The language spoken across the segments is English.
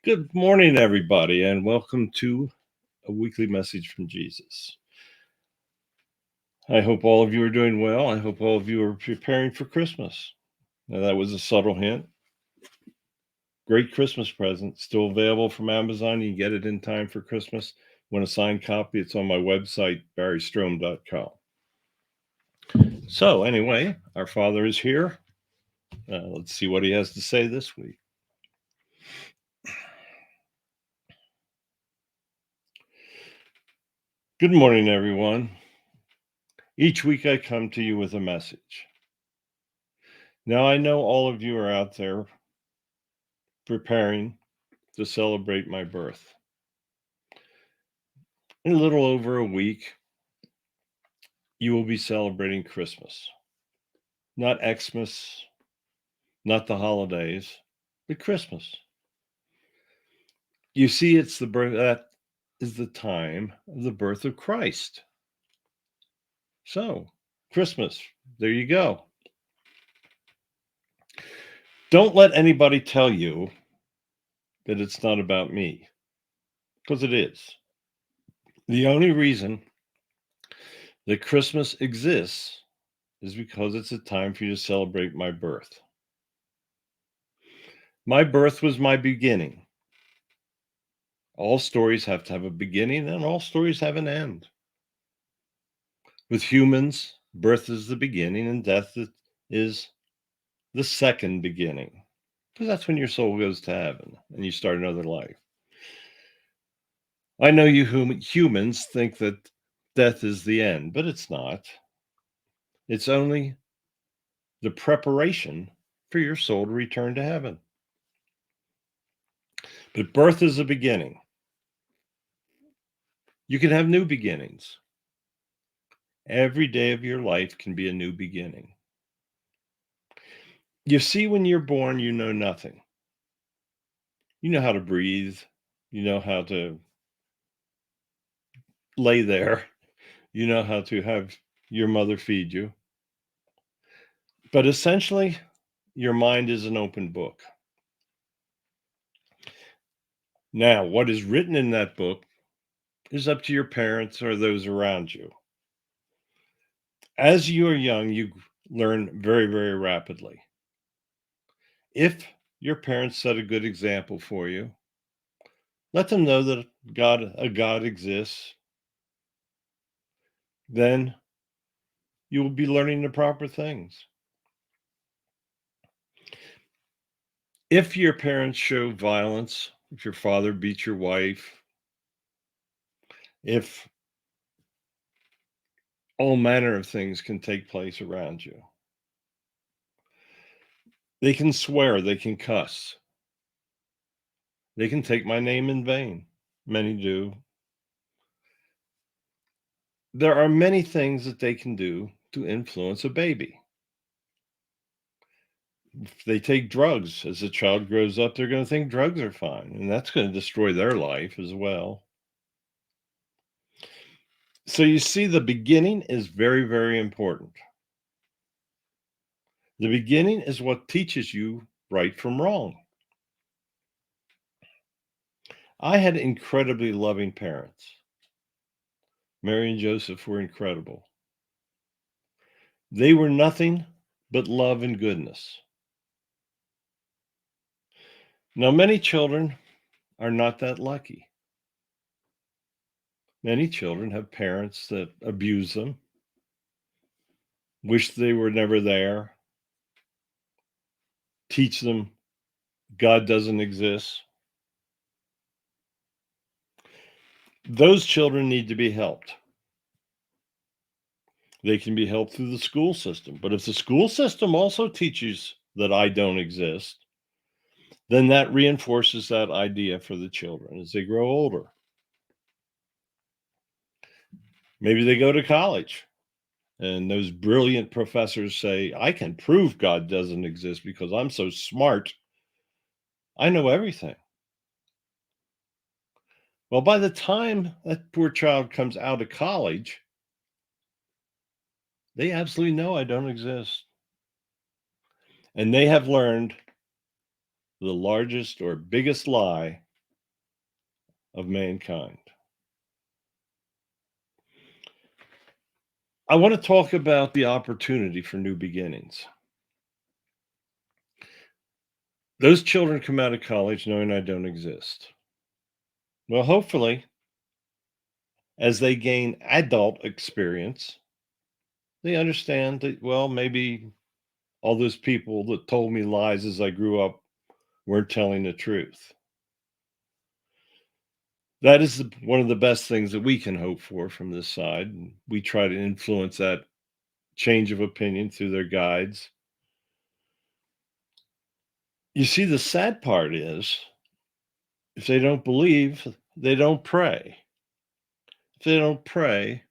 Good morning, everybody, and welcome to a weekly message from Jesus. I hope all of you are doing well. I hope all of you are preparing for Christmas. Now, that was a subtle hint. Great Christmas present, still available from Amazon. You can get it in time for Christmas. Want a signed copy? It's on my website, barrystrohm.com. So, anyway, our Father is here. Let's see what he has to say this week. Good morning, everyone. Each week I come to you with a message. Now, I know all of you are out there preparing to celebrate my birth. In a little over a week, you will be celebrating Christmas. Not Xmas, not the holidays, but Christmas. You see, it's the birth, that is the time of the birth of Christ. So, Christmas, there you go. Don't let anybody tell you that it's not about me, because it is. The only reason that Christmas exists is because it's a time for you to celebrate my birth. My birth was my beginning. All stories have to have a beginning, and all stories have an end. With humans, birth is the beginning, and death is the second beginning. Because that's when your soul goes to heaven and you start another life. I know you humans think that death is the end, but it's not. It's only the preparation for your soul to return to heaven. But birth is a beginning. You can have new beginnings. Every day of your life can be a new beginning. You see, when you're born, you know nothing. You know how to breathe. You know how to lay there. You know how to have your mother feed you. But essentially, your mind is an open book. Now, what is written in that book is up to your parents or those around you. As you are young, you learn very, very rapidly. If your parents set a good example for you, let them know that a God exists, then you will be learning the proper things. If your parents show violence, if your father beats your wife, if all manner of things can take place around you, they can swear, they can cuss, they can take my name in vain. Many do. There are many things that they can do to influence a baby. If they take drugs as a child grows up, they're going to think drugs are fine, and that's going to destroy their life as well. So you see, the beginning is very, very important. The beginning is what teaches you right from wrong. I had incredibly loving parents. Mary and Joseph were incredible. They were nothing but love and goodness. Now, many children are not that lucky. Many children have parents that abuse them, wish they were never there, teach them God doesn't exist. Those children need to be helped. They can be helped through the school system. But if the school system also teaches that I don't exist, then that reinforces that idea for the children as they grow older. Maybe they go to college and those brilliant professors say, I can prove God doesn't exist because I'm so smart. I know everything. Well, by the time that poor child comes out of college, they absolutely know I don't exist. And they have learned the largest or biggest lie of mankind. I want to talk about the opportunity for new beginnings. Those children come out of college knowing I don't exist. Well, hopefully, as they gain adult experience, they understand that, well, maybe all those people that told me lies as I grew up weren't telling the truth. That is one of the best things that we can hope for from this side. And we try to influence that change of opinion through their guides. You see, the sad part is if they don't believe, they don't pray. If they don't pray,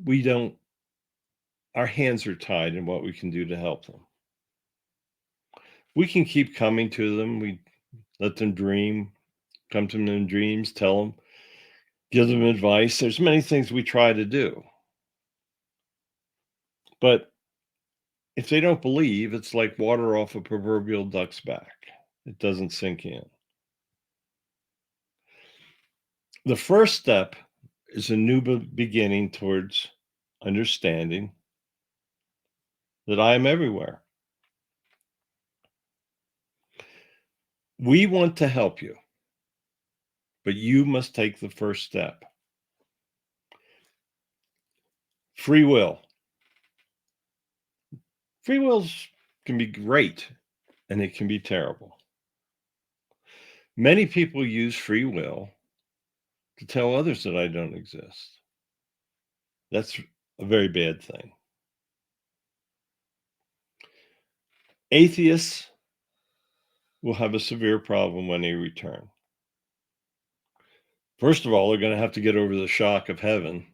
we don't, our hands are tied in what we can do to help them. We can keep coming to them. We let them dream, come to them in dreams, tell them, give them advice. There's many things we try to do. But if they don't believe, it's like water off a proverbial duck's back. It doesn't sink in. The first step is a new beginning towards understanding that I am everywhere. We want to help you, but you must take the first step. Free will. Free will can be great and it can be terrible. Many people use free will to tell others that I don't exist. That's a very bad thing. Atheists will have a severe problem when they return. First of all, they're going to have to get over the shock of heaven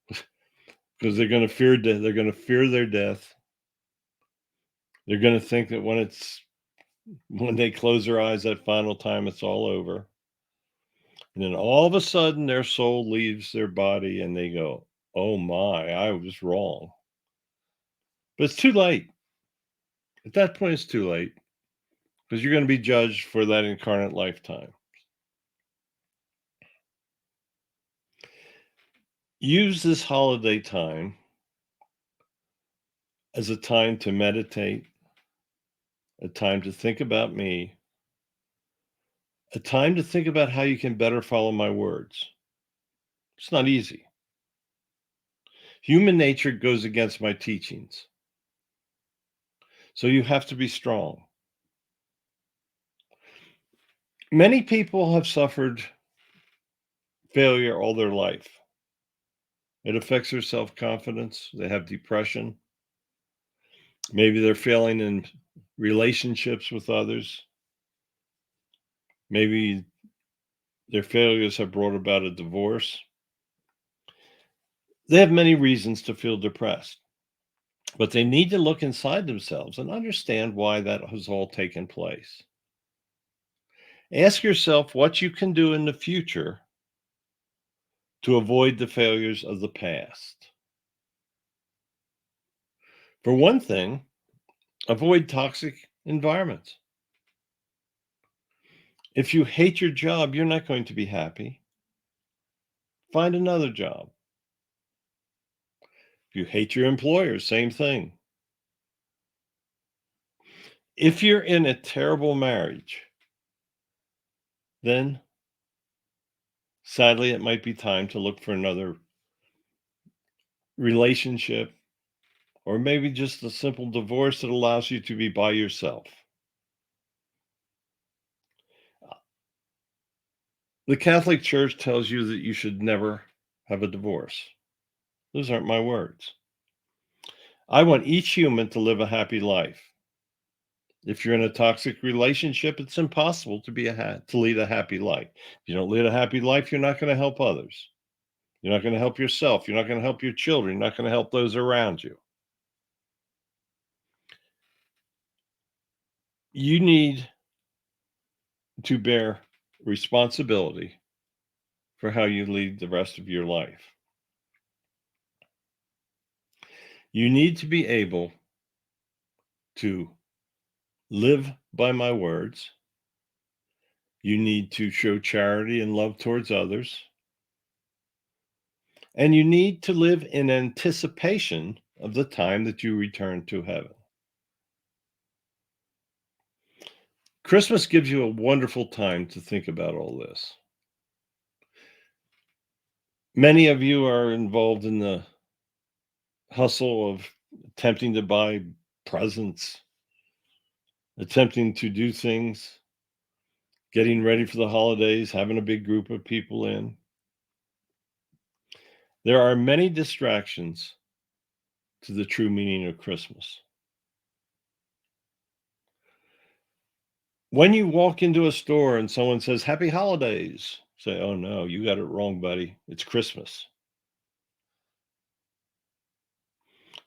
because they're going to fear they're going to fear their death. They're going to think that when they close their eyes that final time, it's all over. And then all of a sudden their soul leaves their body and they go, "Oh my, I was wrong." But it's too late. At that point, it's too late because you're going to be judged for that incarnate lifetime. Use this holiday time as a time to meditate, a time to think about me, a time to think about how you can better follow my words. It's not easy. Human nature goes against my teachings. So you have to be strong. Many people have suffered failure all their life. It affects their self-confidence. They have depression. Maybe they're failing in relationships with others. Maybe their failures have brought about a divorce. They have many reasons to feel depressed, but they need to look inside themselves and understand why that has all taken place. Ask yourself what you can do in the future to avoid the failures of the past. For one thing, avoid toxic environments. If you hate your job, you're not going to be happy. Find another job. If you hate your employer, same thing. If you're in a terrible marriage, then sadly, it might be time to look for another relationship or maybe just a simple divorce that allows you to be by yourself. The Catholic Church tells you that you should never have a divorce. Those aren't my words. I want each human to live a happy life. If you're in a toxic relationship, it's impossible to lead a happy life. If you don't lead a happy life, you're not going to help others. You're not going to help yourself. You're not going to help your children. You're not going to help those around you. You need to bear responsibility for how you lead the rest of your life. You need to be able to live by my words, You need to show charity and love towards others. And you need to live in anticipation of the time that you return to heaven. Christmas gives you a wonderful time to think about all this. Many of you are involved in the hustle of attempting to buy presents, attempting to do things, getting ready for the holidays, having a big group of people in. There are many distractions to the true meaning of Christmas. When you walk into a store and someone says, "Happy holidays," say, "Oh no, you got it wrong, buddy. It's Christmas."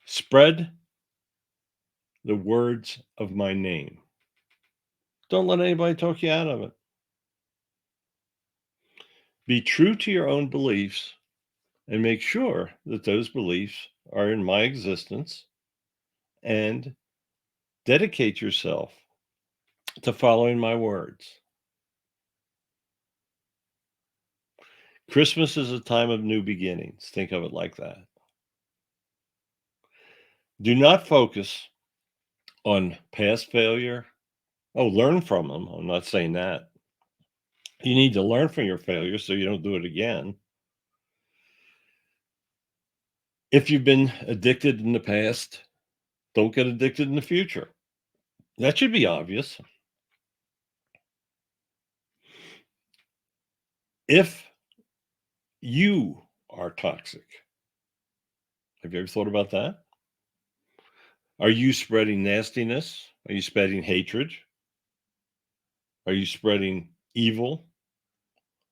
Spread the words of my name. Don't let anybody talk you out of it. Be true to your own beliefs and make sure that those beliefs are in my existence, and dedicate yourself to following my words. Christmas is a time of new beginnings. Think of it like that. Do not focus on past failure. Oh, learn from them. I'm not saying that. You need to learn from your failures so you don't do it again. If you've been addicted in the past, don't get addicted in the future. That should be obvious. If you are toxic, have you ever thought about that? Are you spreading nastiness? Are you spreading hatred? Are you spreading evil?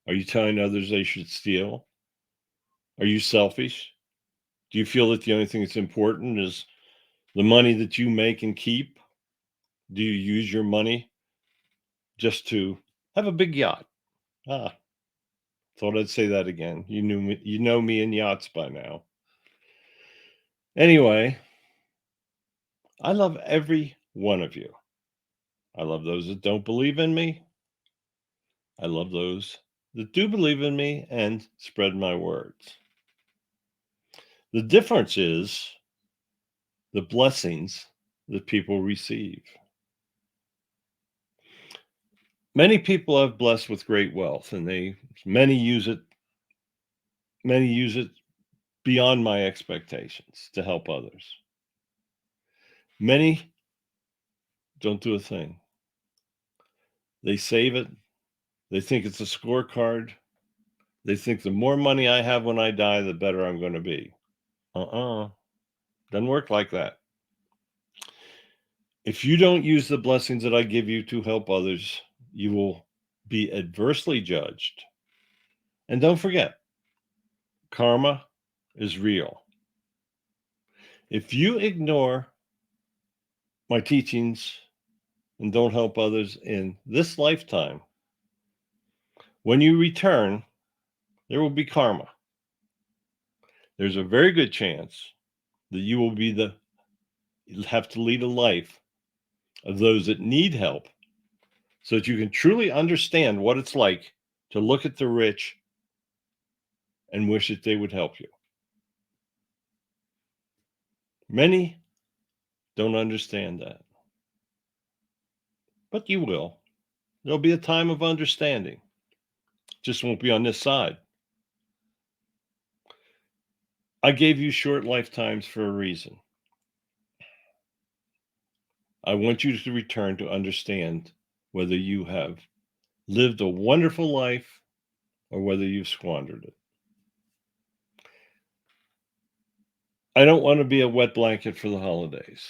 Are you telling others they should steal? Are you selfish? Do you feel that the only thing that's important is the money that you make and keep? Do you use your money just to have a big yacht? Ah, thought I'd say that again. You know me and yachts by now. Anyway, I love every one of you. I love those that don't believe in me. I love those that do believe in me and spread my words. The difference is the blessings that people receive. Many people have blessed with great wealth, and many use it beyond my expectations to help others. Many don't do a thing. They save it. They think it's a scorecard. They think the more money I have when I die, the better I'm going to be. Doesn't work like that. If you don't use the blessings that I give you to help others, you will be adversely judged. And don't forget, karma is real. If you ignore my teachings and don't help others in this lifetime, when you return, there will be karma. There's a very good chance that you'll have to lead a life of those that need help, so that you can truly understand what it's like to look at the rich and wish that they would help you. Many don't understand that, but you will. There'll be a time of understanding. Just won't be on this side. I gave you short lifetimes for a reason. I want you to return to understand whether you have lived a wonderful life or whether you've squandered it. I don't want to be a wet blanket for the holidays.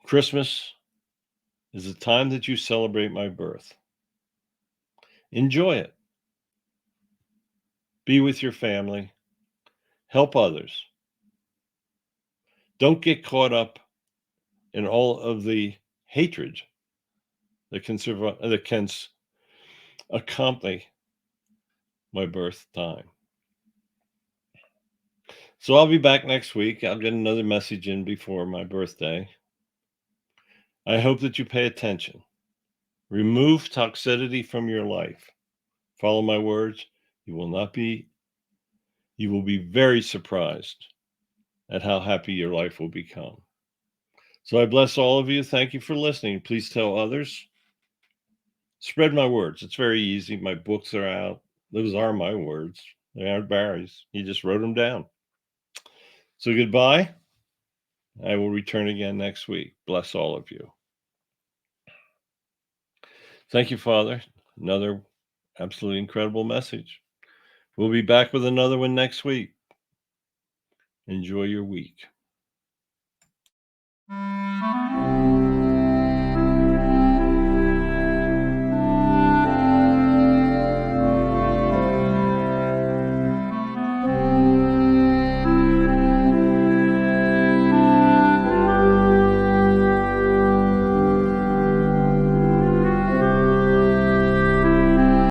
Christmas is the time that you celebrate my birth. Enjoy it. Be with your family. Help others. Don't get caught up in all of the hatred that can accompany my birth time. So I'll be back next week. I'll get another message in before my birthday. I hope that you pay attention. Remove toxicity from your life. Follow my words. You will be very surprised at how happy your life will become. So I bless all of you. Thank you for listening. Please tell others. Spread my words. It's very easy. My books are out. Those are my words. They aren't Barry's. He just wrote them down. So goodbye. I will return again next week. Bless all of you. Thank you, Father. Another absolutely incredible message. We'll be back with another one next week. Enjoy your week.